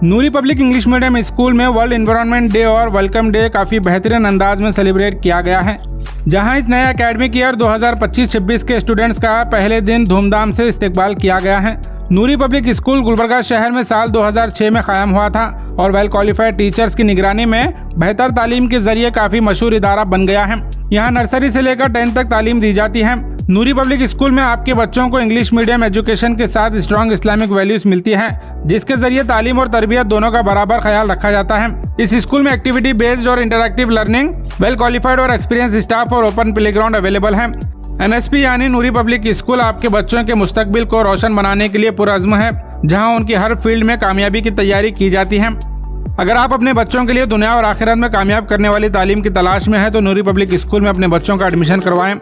नूरी public English medium school में world environment day और welcome day काफ़ी बेहतरीन अंदाज में सेलिब्रेट किया गया है। जहां इस नए एकेडमिक ईयर 2025-26 के स्टूडेंट्स का पहले दिन धूमधाम से इस्तकबाल किया गया है। नूरी पब्लिक स्कूल गुलबर्गा शहर में साल 2006 में कायम हुआ था और वेल क्वालिफाइड टीचर्स की निगरानी में बेहतर तालीम के जरिए काफ़ी मशहूर इदारा बन गया है। यहाँ नर्सरी से लेकर 10th तक तालीम दी जाती है। नूरी पब्लिक स्कूल में आपके बच्चों को इंग्लिश मीडियम एजुकेशन के साथ स्ट्रॉन्ग इस्लामिक वैल्यूज मिलती हैं, जिसके जरिए तालीम और तरबियत दोनों का बराबर ख्याल रखा जाता है। इस स्कूल में एक्टिविटी बेस्ड और इंटरैक्टिव लर्निंग, वेल क्वालिफाइड और एक्सपीरियंस स्टाफ और ओपन प्लेग्राउंड अवेलेबल है। NSP यानी नूरी पब्लिक स्कूल आपके बच्चों के मुस्तकबिल को रोशन बनाने के लिए पुरअज़्म है, जहां उनकी हर फील्ड में कामयाबी की तैयारी की जाती है। अगर आप अपने बच्चों के लिए दुनिया और आखिरत में कामयाब करने वाली तालीम की तलाश में हैं तो नूरी पब्लिक स्कूल में अपने बच्चों का एडमिशन करवाएं।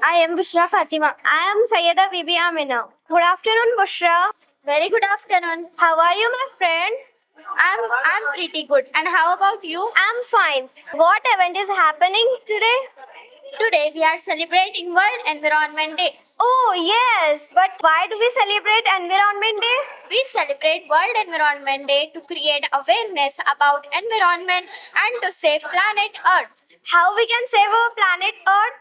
I am Bushra Fatima. I am Sayyida Bibi Amina. Good afternoon, Bushra. Very good afternoon. How are you, my friend? I'm pretty good. And how about you? I'm fine. What event is happening today? Today we are celebrating World Environment Day. Oh yes, but why do we celebrate Environment Day? We celebrate World Environment Day to create awareness about environment and to save planet Earth. How we can save our planet Earth?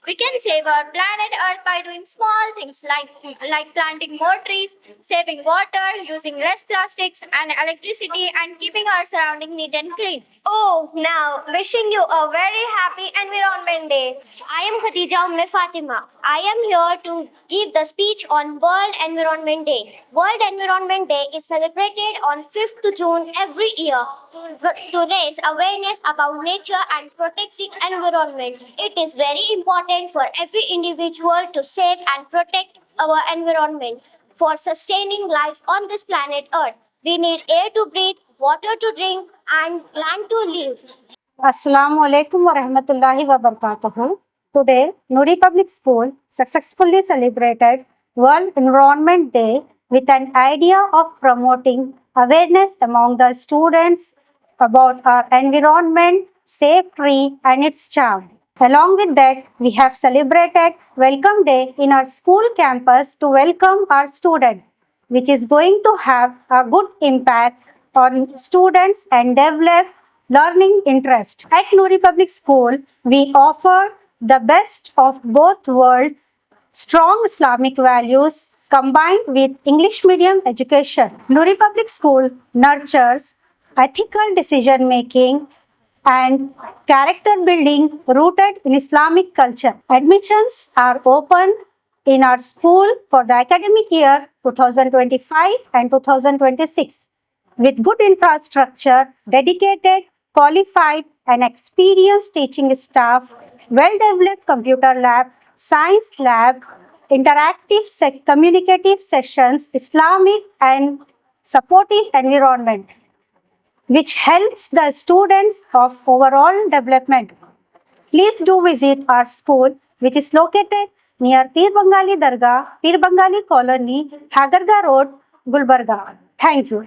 We can save our planet Earth by doing small things like planting more trees, saving water, using less plastics and electricity, and keeping our surroundings neat and clean. Oh, now wishing you a very happy Environment Day. I am Khadija Umme Fatima. I am here to give the speech on World Environment Day. World Environment Day is celebrated on 5th June every year to raise awareness about nature and protecting environment. It is very important for every individual to save and protect our environment. For sustaining life on this planet Earth, we need air to breathe, water to drink, and land to live. Assalamu alaikum wa rahmatullahi wa barakatuhu. Today, Nuri Public School successfully celebrated World Environment Day with an idea of promoting awareness among the students about our environment, safe tree, and its charm. Along with that, we have celebrated Welcome Day in our school campus to welcome our student, which is going to have a good impact on students and develop learning interest. At Nuri Public School, we offer the best of both worlds, strong Islamic values combined with English medium education. Nuri Public School nurtures ethical decision making and character building rooted in Islamic culture. Admissions are open in our school for the academic year 2025 and 2026 with good infrastructure, dedicated, qualified and experienced teaching staff, well-developed computer lab, science lab, interactive communicative sessions, Islamic and supportive environment, which helps the students of overall development. Please do visit our school, which is located near Pir Bangali Dargah, Pir Bangali Colony, Hagarga Road, Gulbarga. Thank you.